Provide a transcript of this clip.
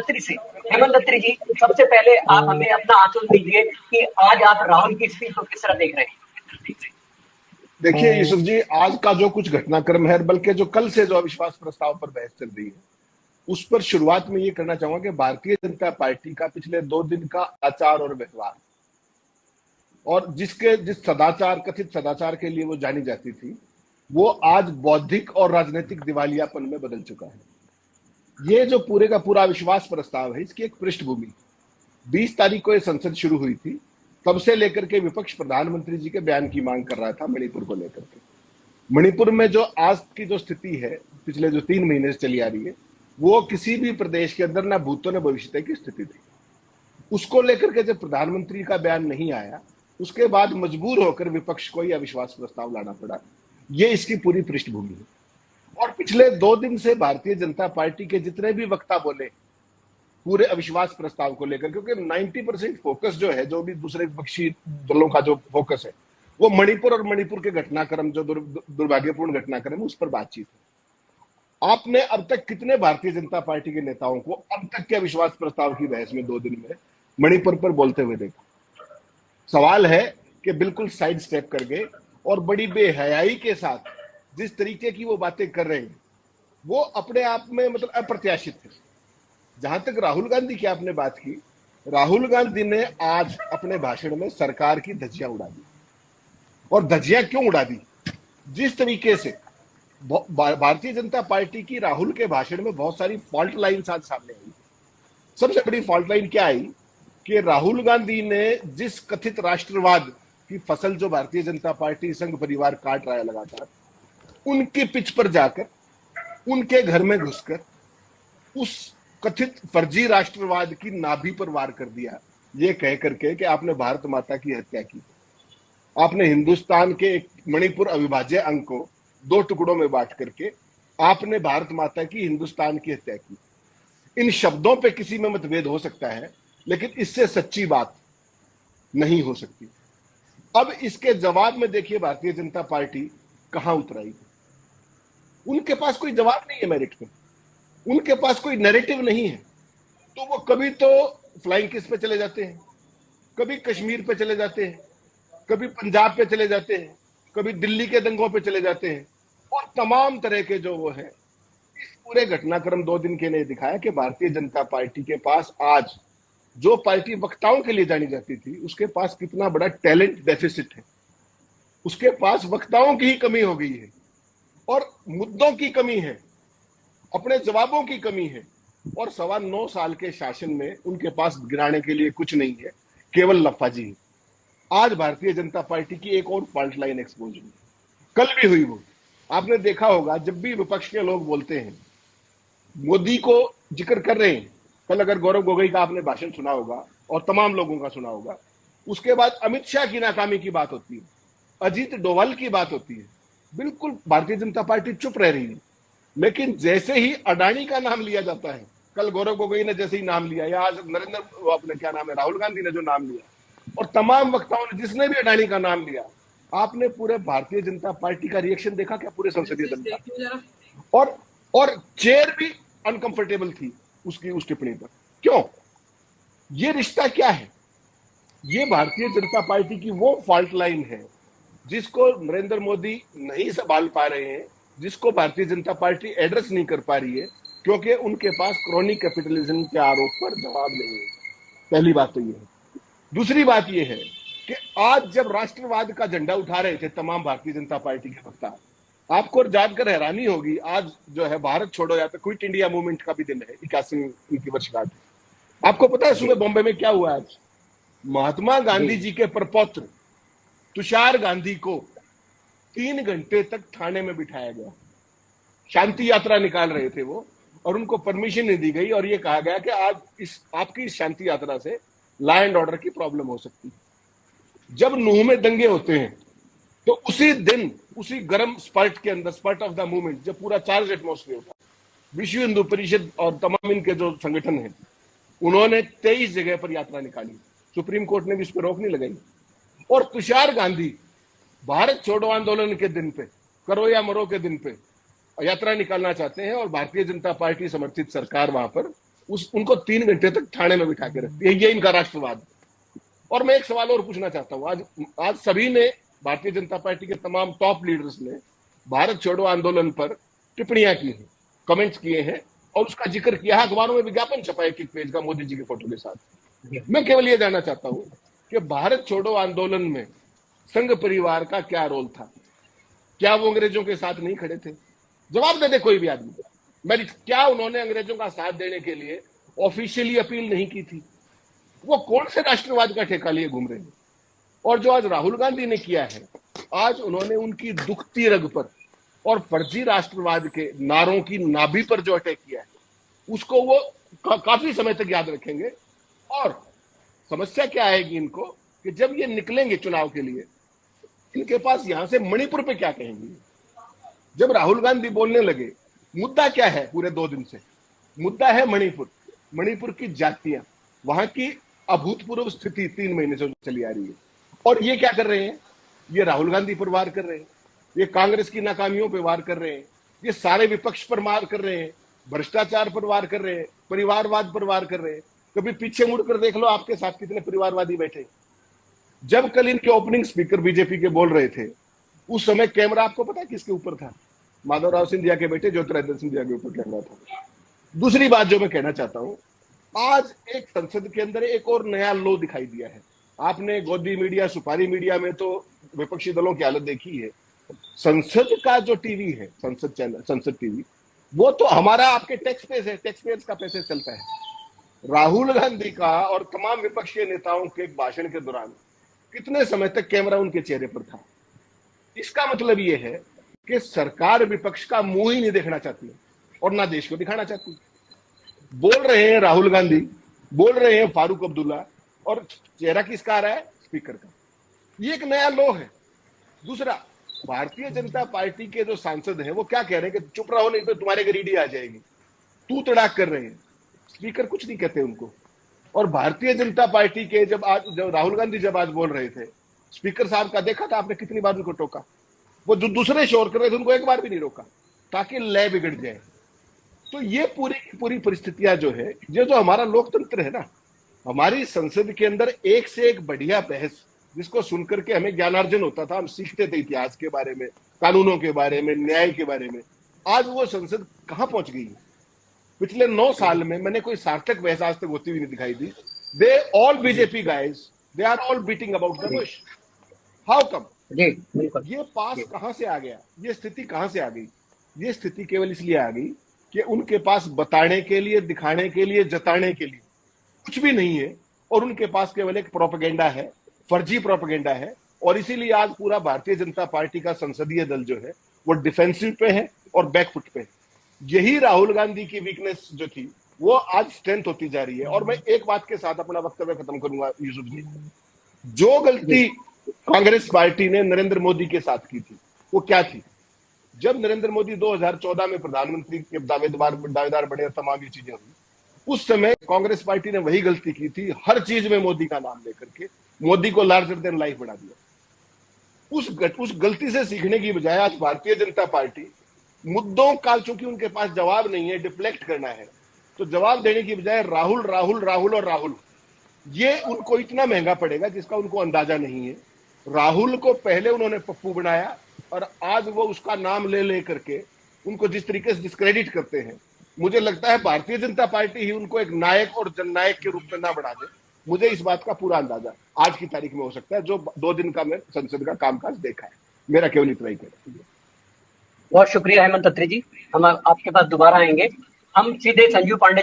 अत्री से। हेमंत अत्री जी, सबसे पहले आप हमें अपना आंसू दीजिए कि आज आप राहुल की स्पीच को किस तरह देख रहे हैं। देखिए यूसुफ जी, आज का जो कुछ घटनाक्रम है, बल्कि जो कल से जो अविश्वास प्रस्ताव पर बहस चल रही है, उस पर शुरुआत में ये करना चाहूंगा कि भारतीय जनता पार्टी का पिछले 2 दिन का आचार और व्यवहार, और जिस सदाचार, कथित सदाचार के लिए वो जानी जाती थी, वो आज बौद्धिक और राजनीतिक दिवालियापन में बदल चुका है। ये जो पूरे का पूरा अविश्वास प्रस्ताव है, इसकी एक पृष्ठभूमि 20 तारीख को ये संसद शुरू हुई थी, तब से लेकर के विपक्ष प्रधानमंत्री जी के बयान की मांग कर रहा था मणिपुर को लेकर के। मणिपुर में जो आज की जो स्थिति है, पिछले जो 3 महीने से चली आ रही है, वो किसी भी प्रदेश के अंदर ना भूतो न भविष्य की स्थिति थी। उसको लेकर के जब प्रधानमंत्री का बयान नहीं आया, उसके बाद मजबूर होकर विपक्ष को यह अविश्वास प्रस्ताव लाना पड़ा। ये इसकी पूरी पृष्ठभूमि है। और पिछले 2 दिन से भारतीय जनता पार्टी के जितने भी वक्ता बोले पूरे अविश्वास प्रस्ताव को लेकर, क्योंकि 90% फोकस जो है, जो भी दूसरे विपक्षी दलों का जो फोकस है, वो मणिपुर और मणिपुर के घटनाक्रम, जो दुर्भाग्यपूर्ण घटनाक्रम है, उस पर बातचीत है। आपने अब तक कितने भारतीय जनता पार्टी के नेताओं को अब तक के अविश्वास प्रस्ताव की बहस में 2 दिन में मणिपुर पर बोलते हुए देखा? सवाल है कि बिल्कुल साइड स्टेप कर गए और बड़ी बेहयाई के साथ जिस तरीके की वो बातें कर रहे हैं, वो अपने आप में मतलब अप्रत्याशित है। जहां तक राहुल गांधी की आपने बात की, राहुल गांधी ने आज अपने भाषण में सरकार की धज्जियां उड़ा दी। और धज्जियां क्यों उड़ा दी? जिस तरीके से भारतीय जनता पार्टी की राहुल के भाषण में बहुत सारी फॉल्ट लाइन्स आज सामने आई। सबसे बड़ी फॉल्ट लाइन क्या आई कि राहुल गांधी ने जिस कथित राष्ट्रवाद की फसल जो भारतीय जनता पार्टी संघ परिवार काट रहा है लगातार, उनके पिच पर जाकर, उनके घर में घुसकर उस कथित फर्जी राष्ट्रवाद की नाभि पर वार कर दिया, ये कह करके कि आपने भारत माता की हत्या की, आपने हिंदुस्तान के एक मणिपुर अविभाज्य अंग को 2 टुकड़ों में बांट करके आपने भारत माता की, हिंदुस्तान की हत्या की। इन शब्दों पे किसी में मतभेद हो सकता है, लेकिन इससे सच्ची बात नहीं हो सकती। अब इसके जवाब में देखिए भारतीय जनता पार्टी कहां उतराई। उनके पास कोई जवाब नहीं है मेरिट पे, उनके पास कोई नैरेटिव नहीं है। तो वो कभी तो फ्लाइंग किस पे चले जाते हैं, कभी कश्मीर पे चले जाते हैं, कभी पंजाब पे चले जाते हैं, कभी दिल्ली के दंगों पे चले जाते हैं, और तमाम तरह के जो वो है। इस पूरे घटनाक्रम 2 दिन के ने दिखाया कि भारतीय जनता पार्टी के पास आज जो पार्टी वक्ताओं के लिए जानी जाती थी, उसके पास कितना बड़ा टैलेंट डेफिसिट है। उसके पास वक्ताओं की ही कमी हो गई है, और मुद्दों की कमी है, अपने जवाबों की कमी है, और 9.25 साल के शासन में उनके पास गिराने के लिए कुछ नहीं है, केवल लफाजी है। आज भारतीय जनता पार्टी की एक और फॉल्ट लाइन एक्सपोज हुई, कल भी हुई। वो आपने देखा होगा, जब भी विपक्ष के लोग बोलते हैं, मोदी को जिक्र कर रहे हैं, कल अगर गौरव गोगोई का आपने भाषण सुना होगा और तमाम लोगों का सुना होगा, उसके बाद अमित शाह की नाकामी की बात होती है, अजीत डोभाल की बात होती है, बिल्कुल भारतीय जनता पार्टी चुप रह रही है। लेकिन जैसे ही अडानी का नाम लिया जाता है, कल गौरव गोगोई ने जैसे ही नाम लिया, या आज नरेंद्र अपने क्या नाम है, राहुल गांधी ने जो नाम लिया, और तमाम वक्ताओं ने जिसने भी अडानी का नाम लिया, आपने पूरे भारतीय जनता पार्टी का रिएक्शन देखा क्या? पूरे संसदीय दल का। और चेयर भी अनकंफर्टेबल थी उसकी उस टिप्पणी पर। क्यों? ये रिश्ता क्या है? ये भारतीय जनता पार्टी की वो फॉल्ट लाइन है जिसको नरेंद्र मोदी नहीं संभाल पा रहे हैं, जिसको भारतीय जनता पार्टी एड्रेस नहीं कर पा रही है, क्योंकि उनके पास क्रॉनिक कैपिटलिज्म के आरोप पर जवाब नहीं है। पहली बात तो ये है। दूसरी बात ये है कि आज जब राष्ट्रवाद का झंडा उठा रहे थे तमाम भारतीय जनता पार्टी के वक्ता, आपको जानकर हैरानी होगी, आज जो है भारत छोड़ो या तो क्विट इंडिया मूवमेंट का भी दिन है, 81वीं की वर्षगांठ। आपको पता है सुबह बॉम्बे में क्या हुआ? आज महात्मा गांधी जी के प्रपौत्र तुषार गांधी को 3 घंटे तक थाने में बिठाया गया। शांति यात्रा निकाल रहे थे वो, और उनको परमिशन नहीं दी गई, और ये कहा गया कि आज आपकी इस शांति यात्रा से लॉ एंड ऑर्डर की प्रॉब्लम हो सकती है। जब नूह में दंगे होते हैं तो उसी दिन, उसी गर्म स्पर्ट के अंदर, स्पर्ट ऑफ द मूवमेंट, जब पूरा चार्ज एटमॉस्फेयर होता, विश्व हिंदू परिषद और तमाम इनके जो संगठन हैं, उन्होंने 23 जगह पर यात्रा निकाली। सुप्रीम कोर्ट ने भी इस पर रोक नहीं लगाई। और तुषार गांधी भारत छोड़ो आंदोलन के दिन पे, करो या मरो के दिन पे यात्रा निकालना चाहते हैं, और भारतीय जनता पार्टी समर्थित सरकार वहां पर उनको 3 घंटे तक थाने में बिठा के रखती है। ये इनका राष्ट्रवाद। और मैं एक सवाल और पूछना चाहता हूं, आज सभी ने, भारतीय जनता पार्टी के तमाम टॉप लीडर्स ने भारत छोड़ो आंदोलन पर टिप्पणियां की हैं, कमेंट्स किए हैं और उसका जिक्र किया है, अखबारों में विज्ञापन छपा है एक पेज का मोदी जी के फोटो के साथ। मैं केवल ये जानना चाहता हूं कि भारत छोड़ो आंदोलन में संघ परिवार का क्या रोल था? क्या वो अंग्रेजों के साथ नहीं खड़े थे? जवाब दे दे कोई भी आदमी। क्या उन्होंने अंग्रेजों का साथ देने के लिए ऑफिशियली अपील नहीं की थी? वो कौन से राष्ट्रवाद का ठेका लिए घूम रहे हैं? और जो आज राहुल गांधी ने किया है, आज उन्होंने उनकी दुखती रग पर और फर्जी राष्ट्रवाद के नारों की नाभि पर जो अटैक किया है, उसको वो काफी समय तक याद रखेंगे। और समस्या क्या आएगी इनको कि जब ये निकलेंगे चुनाव के लिए, इनके पास यहां से मणिपुर पे क्या कहेंगे? जब राहुल गांधी बोलने लगे, मुद्दा क्या है पूरे 2 दिन से? मुद्दा है मणिपुर, मणिपुर की जातियां, वहां की अभूतपूर्व स्थिति 3 महीने से चली आ रही है। और ये क्या कर रहे हैं? ये राहुल गांधी पर वार कर रहे हैं, ये कांग्रेस की नाकामियों पर वार कर रहे हैं, ये सारे विपक्ष पर वार कर रहे हैं, भ्रष्टाचार पर वार कर रहे हैं, परिवारवाद पर वार कर रहे हैं। कभी पीछे मुड़कर देख लो आपके साथ कितने परिवारवादी बैठे। जब कल इनके ओपनिंग स्पीकर बीजेपी के बोल रहे थे, उस समय कैमरा आपको पता है किसके ऊपर था? माधवराव सिंधिया के बेटे ज्योतिरादित्य सिंधिया के ऊपर कैमरा था। दूसरी बात जो मैं कहना चाहता हूं, आज एक संसद के अंदर एक और नया लो दिखाई दिया है। आपने गोदी मीडिया, सुपारी मीडिया में तो विपक्षी दलों की हालत देखी है। संसद का जो टीवी है, संसद चैनल, संसद टीवी, वो तो हमारा आपके टैक्स पेज है, टैक्स पेज का पैसे चलता है। राहुल गांधी का और तमाम विपक्षी नेताओं के एक भाषण के दौरान कितने समय तक कैमरा उनके चेहरे पर था? इसका मतलब यह है कि सरकार विपक्ष का मुंह ही नहीं देखना चाहती और ना देश को दिखाना चाहती। बोल रहे हैं राहुल गांधी, बोल रहे हैं फारूक अब्दुल्ला, और चेहरा किसका आ रहा है? स्पीकर का। ये एक नया लो है। दूसरा, भारतीय जनता पार्टी के जो सांसद हैं वो क्या कह रहे हैं कि चुप रहो नहीं तो तुम्हारे घर ईडी आ जाएगी। तू तड़ाक कर रहे हैं, स्पीकर कुछ नहीं कहते उनको। और भारतीय जनता पार्टी के जब राहुल गांधी जब आज बोल रहे थे, स्पीकर साहब का देखा था आपने कितनी बार उनको टोका? वो जो दूसरे शोर कर रहे थे उनको एक बार भी नहीं रोका ताकि लय बिगड़ जाए। तो ये पूरी की पूरी परिस्थितियां जो है, ये जो हमारा लोकतंत्र है ना, हमारी संसद के अंदर एक से एक बढ़िया बहस, जिसको सुनकर के हमें ज्ञानार्जन होता था, हम सीखते थे इतिहास के बारे में, कानूनों के बारे में, न्याय के बारे में। आज वो संसद कहां पहुंच गई? पिछले 9 साल में मैंने कोई सार्थक बहस आज तक होती हुई नहीं दिखाई दी। They all BJP guys, they are all beating about the bush. How come? ये पास कहां से आ गया? ये स्थिति कहां से आ गई? ये स्थिति केवल इसलिए आ गई कि उनके पास बताने के लिए, दिखाने के लिए, जताने के लिए कुछ भी नहीं है, और उनके पास केवल एक प्रोपेगेंडा है, फर्जी प्रोपेगेंडा है। और इसीलिए आज पूरा भारतीय जनता पार्टी का संसदीय दल जो है वो डिफेंसिव पे है और बैकफुट पे है। यही राहुल गांधी की वीकनेस जो थी वो आज स्ट्रेंथ होती जा रही है। और मैं एक बात के साथ अपना वक्तव्य खत्म करूंगा यूसुफ जी, जो गलती कांग्रेस पार्टी ने नरेंद्र मोदी के साथ की थी वो क्या थी? जब नरेंद्र मोदी 2014 में प्रधानमंत्री के दावेदार बने, तमाम ये चीजें हुई, उस समय कांग्रेस पार्टी ने वही गलती की थी, हर चीज में मोदी का नाम लेकर के मोदी को लार्जर देन लाइफ बना दिया। उस गलती से सीखने की बजाय आज भारतीय जनता पार्टी मुद्दों का, चूंकि उनके पास जवाब नहीं है, डिफ्लेक्ट करना है, तो जवाब देने की बजाय राहुल राहुल राहुल और राहुल, ये उनको इतना महंगा पड़ेगा जिसका उनको अंदाजा नहीं है। राहुल को पहले उन्होंने पप्पू बनाया और आज वो उसका नाम ले ले करके उनको जिस तरीके से डिस्क्रेडिट करते हैं, मुझे लगता है भारतीय जनता पार्टी ही उनको एक नायक और जननायक के रूप में ना बढ़ा दे। मुझे इस बात का पूरा अंदाजा आज की तारीख में हो सकता है, जो 2 दिन का मैं संसद का कामकाज देखा है। मेरा केवल इतना ही कहना है। बहुत शुक्रिया हेमंत अत्री जी, हम आपके पास दोबारा आएंगे। हम सीधे संजीव पांडे